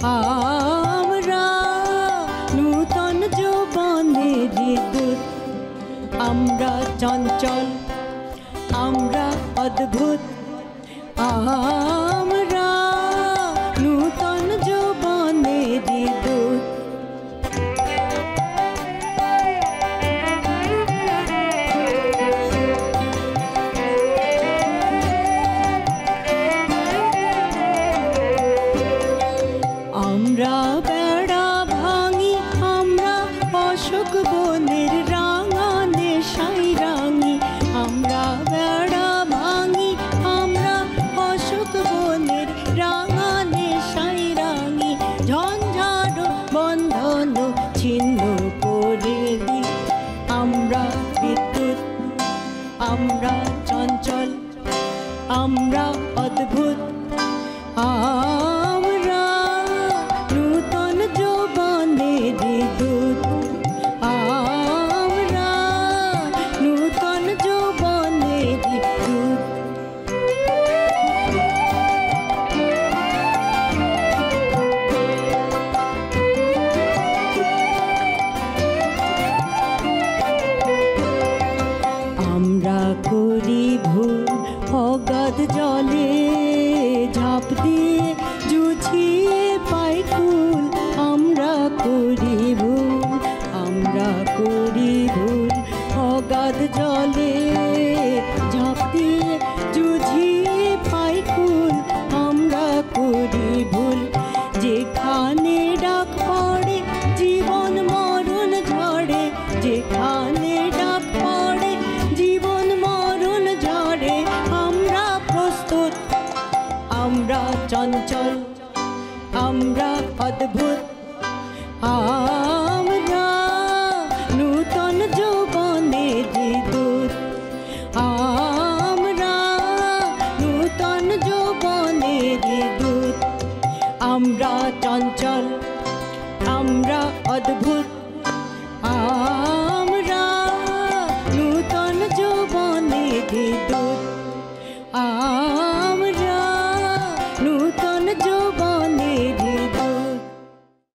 আমরা নূতন যৌবনের দূত, আমরা চঞ্চল, আমরা অদ্ভুত, আমরা নূতন যৌবনের দূত। আমরা বেড়া ভাঙি, আমরা অশোক বনের রাঙা নেশাই রাঙি, আমরা বেড়া ভাঙি, আমরা অশোক বনের রাঙা নেশাই রাঙি, ঝঞ্ঝাট বন্ধন ছিন্ন করে দিই। আমরা বিদ্যুৎ, আমরা চঞ্চল, আমরা অদ্ভুত, আমরা নূতন যৌবনের দূত, আমরা নূতন যৌবনের দূত। আমরা করি ভুল অগাধ জলে ঝাঁপ দিয়ে জুঝিয়ে পাই কুল, আমরা করি ভুল, আমরা করি ভুল অগাধ জলে ঝাঁপ দিয়ে জুঝিয়ে পাই কুল, আমরা করি ভুল। যেখানে ডাক পড়ে জীবন মরণ ঝড়ে, যেখানে ডাক পড়ে জীবন মরণ ঝড়ে, আমরা প্রস্তুত, আমরা চঞ্চল, আমরা অদ্ভুত, আমরা নূতন যৌবনের দূত, আমরা নূতন যৌবনের দূত। আমরা চঞ্চল, আমরা অদ্ভুত।